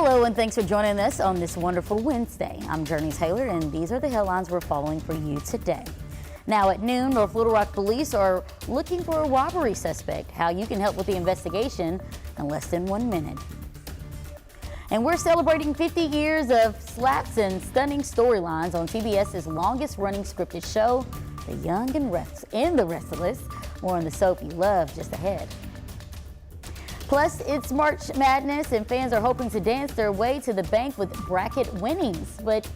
Hello and thanks for joining us on this wonderful Wednesday. I'm Jurnee Taylor and these are the headlines we're following for you today. Now at noon, North Little Rock police are looking for a robbery suspect. How you can help with the investigation in less than 1 minute. And we're celebrating 50 years of slaps and stunning storylines on TBS's longest running scripted show, The Young and the Restless. More on the soap you love just ahead. Plus, it's March Madness and fans are hoping to dance their way to the bank with bracket winnings. But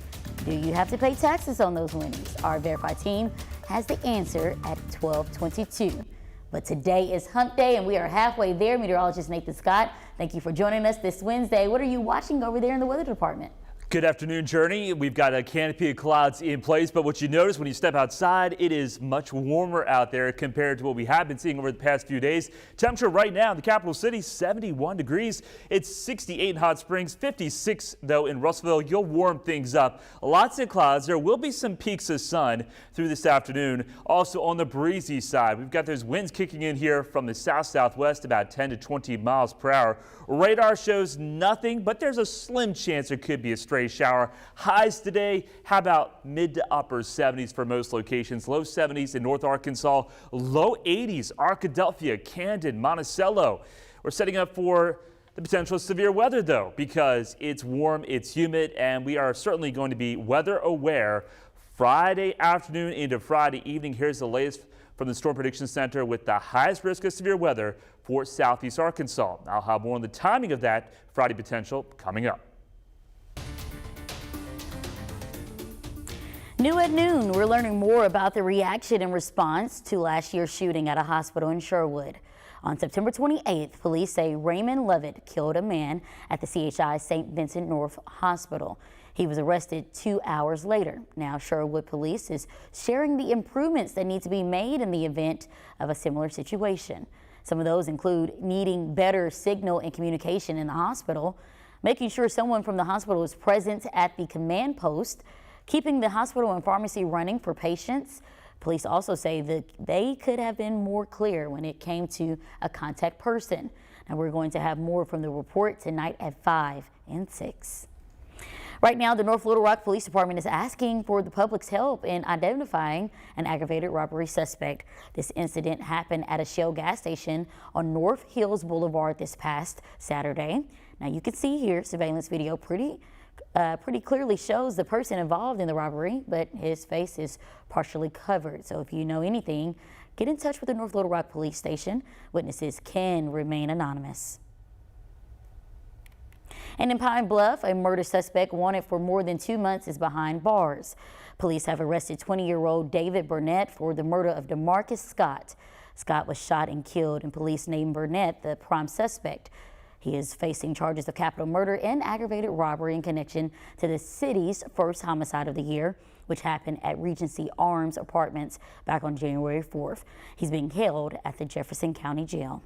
do you have to pay taxes on those winnings? Our Verify team has the answer at 12:22. But today is Hump Day and we are halfway there. Meteorologist Nathan Scott, thank you for joining us this Wednesday. What are you watching over there in the weather department? Good afternoon, Jurnee. We've got a canopy of clouds in place, but what you notice when you step outside, it is much warmer out there compared to what we have been seeing over the past few days. Temperature right now in the capital city, 71 degrees. It's 68 in Hot Springs, 56 though in Russellville. You'll warm things up. Lots of clouds. There will be some peaks of sun through this afternoon. Also on the breezy side, we've got those winds kicking in here from the south-southwest, about 10 to 20 miles per hour. Radar shows nothing, but there's a slim chance there could be a stray shower. Highs today, how about mid to upper 70s for most locations, low 70s in North Arkansas, low 80s, Arkadelphia, Camden, Monticello. We're setting up for the potential severe weather though, because it's warm, it's humid, and we are certainly going to be weather aware Friday afternoon into Friday evening. Here's the latest from the Storm Prediction Center with the highest risk of severe weather for southeast Arkansas. I'll have more on the timing of that Friday potential coming up. New at noon, we're learning more about the reaction and response to last year's shooting at a hospital in Sherwood. On September 28th, police say Raymond Lovett killed a man at the CHI St. Vincent North Hospital. He was arrested 2 hours later. Now Sherwood Police is sharing the improvements that need to be made in the event of a similar situation. Some of those include needing better signal and communication in the hospital, making sure someone from the hospital is present at the command post, keeping the hospital and pharmacy running for patients. Police also say that they could have been more clear when it came to a contact person. Now we're going to have more from the report tonight at 5 and 6. Right now, the North Little Rock Police Department is asking for the public's help in identifying an aggravated robbery suspect. This incident happened at a Shell gas station on North Hills Boulevard this past Saturday. Now you can see here surveillance video pretty clearly shows the person involved in the robbery, but his face is partially covered. So if you know anything, get in touch with the North Little Rock Police Station. Witnesses can remain anonymous. And in Pine Bluff, a murder suspect wanted for more than 2 months is behind bars. Police have arrested 20-year-old David Burnett for the murder of DeMarcus Scott. Scott was shot and killed, and police named Burnett the prime suspect. He is facing charges of capital murder and aggravated robbery in connection to the city's first homicide of the year, which happened at Regency Arms Apartments back on January 4th. He's being held at the Jefferson County Jail.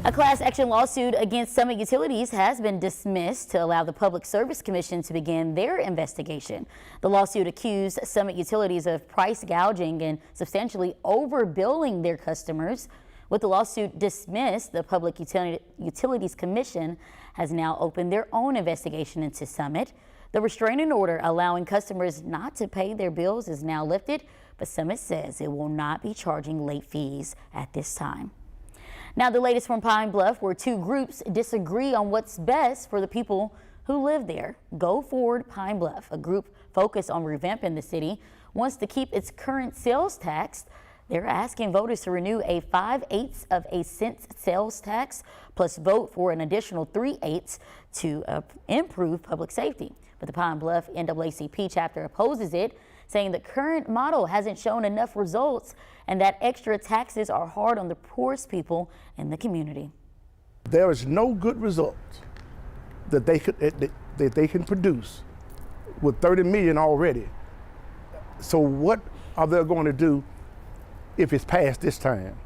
A class action lawsuit against Summit Utilities has been dismissed to allow the Public Service Commission to begin their investigation. The lawsuit accused Summit Utilities of price gouging and substantially overbilling their customers. With the lawsuit dismissed, the Public Utilities Commission has now opened their own investigation into Summit. The restraining order allowing customers not to pay their bills is now lifted, but Summit says it will not be charging late fees at this time. Now the latest from Pine Bluff, where two groups disagree on what's best for the people who live there. Go Forward Pine Bluff, a group focused on revamping the city, wants to keep its current sales tax. They're asking voters to renew a 5/8 of a cent sales tax, plus vote for an additional 3/8 to improve public safety. But the Pine Bluff NAACP chapter opposes it, saying the current model hasn't shown enough results and that extra taxes are hard on the poorest people in the community. There is no good result that they can produce with 30 million already. So what are they going to do if it's passed this time?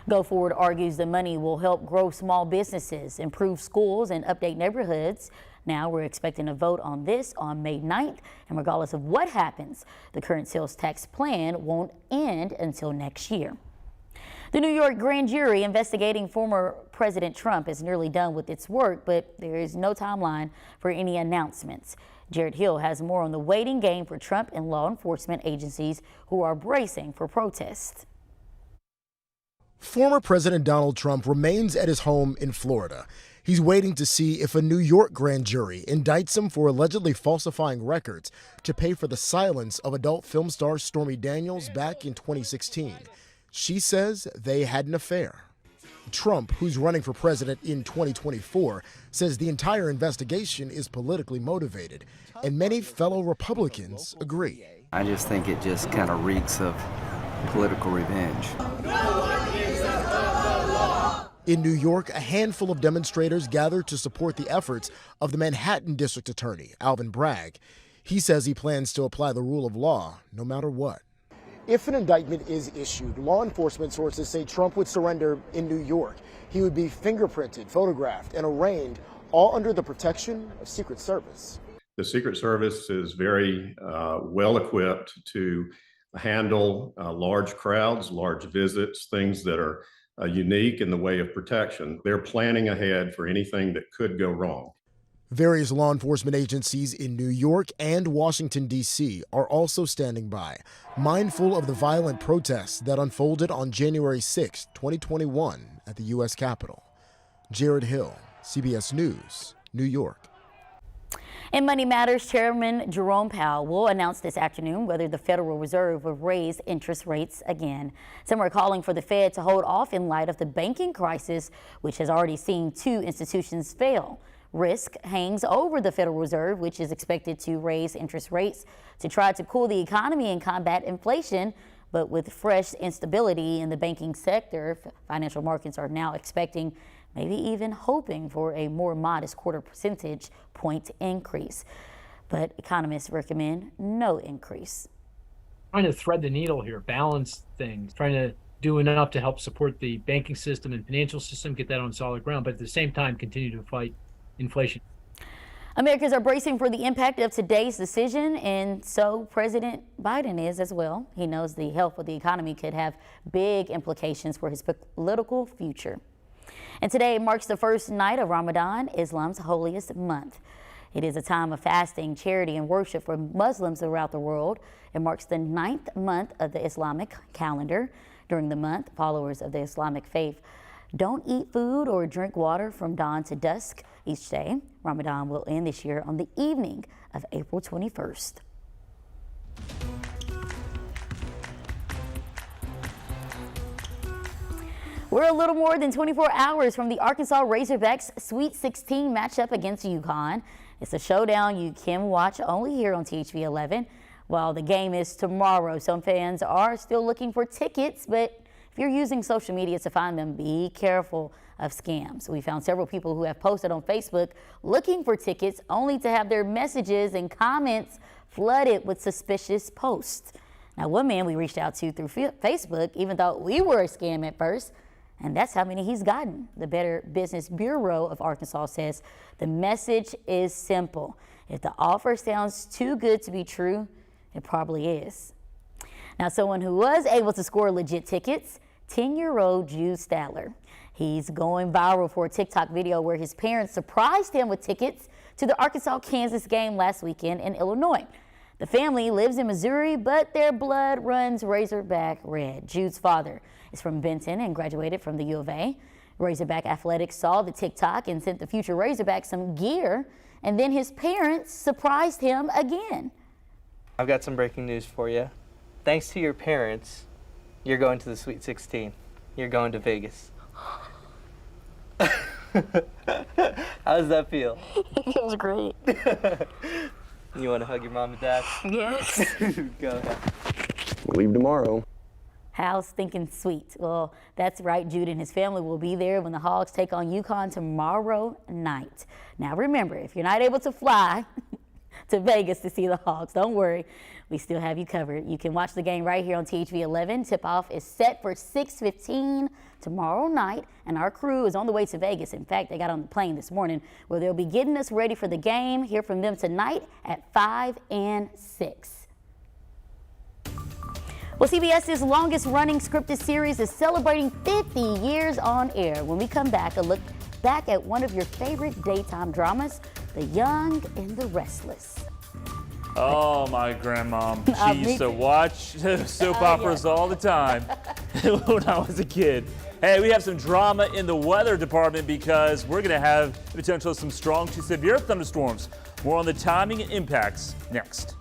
Go Forward argues the money will help grow small businesses, improve schools, and update neighborhoods. Now we're expecting a vote on this on May 9th, and regardless of what happens, the current sales tax plan won't end until next year. The New York grand jury investigating former President Trump is nearly done with its work, but there is no timeline for any announcements. Jared Hill has more on the waiting game for Trump and law enforcement agencies who are bracing for protests. Former President Donald Trump remains at his home in Florida. He's waiting to see if a New York grand jury indicts him for allegedly falsifying records to pay for the silence of adult film star Stormy Daniels back in 2016. She says they had an affair. Trump, who's running for president in 2024, says the entire investigation is politically motivated, and many fellow Republicans agree. I just think it just kind of reeks of political revenge. In New York, a handful of demonstrators gathered to support the efforts of the Manhattan District Attorney, Alvin Bragg. He says he plans to apply the rule of law no matter what. If an indictment is issued, law enforcement sources say Trump would surrender in New York. He would be fingerprinted, photographed, and arraigned, all under the protection of Secret Service. The Secret Service is very well equipped to handle large crowds, large visits, things that are unique in the way of protection. They're planning ahead for anything that could go wrong. Various law enforcement agencies in New York and Washington, D.C. are also standing by, mindful of the violent protests that unfolded on January 6, 2021 at the U.S. Capitol. Jared Hill, CBS News, New York. In Money Matters, Chairman Jerome Powell will announce this afternoon whether the Federal Reserve will raise interest rates again. Some are calling for the Fed to hold off in light of the banking crisis, which has already seen 2 institutions fail. Risk hangs over the Federal Reserve, which is expected to raise interest rates to try to cool the economy and combat inflation. But with fresh instability in the banking sector, financial markets are now expecting, maybe even hoping for, a more modest quarter percentage point increase. But economists recommend no increase. Trying to thread the needle here, balance things, trying to do enough to help support the banking system and financial system, get that on solid ground, but at the same time continue to fight inflation. Americans are bracing for the impact of today's decision, and so President Biden is as well. He knows the health of the economy could have big implications for his political future. And today marks the first night of Ramadan, Islam's holiest month. It is a time of fasting, charity, and worship for Muslims throughout the world. It marks the 9th month of the Islamic calendar. During the month, followers of the Islamic faith don't eat food or drink water from dawn to dusk each day. Ramadan will end this year on the evening of April 21st. We're a little more than 24 hours from the Arkansas Razorbacks Sweet 16 matchup against UConn. It's a showdown you can watch only here on THV 11. While the game is tomorrow, some fans are still looking for tickets, but if you're using social media to find them, be careful of scams. We found several people who have posted on Facebook looking for tickets only to have their messages and comments flooded with suspicious posts. Now, one man we reached out to through Facebook even thought we were a scam at first, and that's how many he's gotten. The Better Business Bureau of Arkansas says the message is simple. If the offer sounds too good to be true, it probably is. Now, someone who was able to score legit tickets, 10-year-old Jude Stadler. He's going viral for a TikTok video where his parents surprised him with tickets to the Arkansas-Kansas game last weekend in Illinois. The family lives in Missouri, but their blood runs Razorback red. Jude's father is from Benton and graduated from the U of A. Razorback Athletics saw the TikTok and sent the future Razorback some gear, and then his parents surprised him again. I've got some breaking news for you. Thanks to your parents, you're going to the Sweet 16. You're going to Vegas. How does that feel? It feels great. You want to hug your mom and dad? Yes. Go ahead. We'll leave tomorrow. How's thinking sweet? Well, that's right. Jude and his family will be there when the Hogs take on UConn tomorrow night. Now, remember, if you're not able to fly to Vegas to see the Hogs, don't worry. We still have you covered. You can watch the game right here on THV 11. Tip-off is set for 6:15 tomorrow night, and our crew is on the way to Vegas. In fact, they got on the plane this morning where they'll be getting us ready for the game. Hear from them tonight at 5 and 6. Well, CBS's longest-running scripted series is celebrating 50 years on air. When we come back, a look back at one of your favorite daytime dramas, The Young and the Restless. Oh, my grandma. She used to watch soap operas all the time when I was a kid. Hey, we have some drama in the weather department because we're going to have the potential of some strong to severe thunderstorms. More on the timing and impacts next.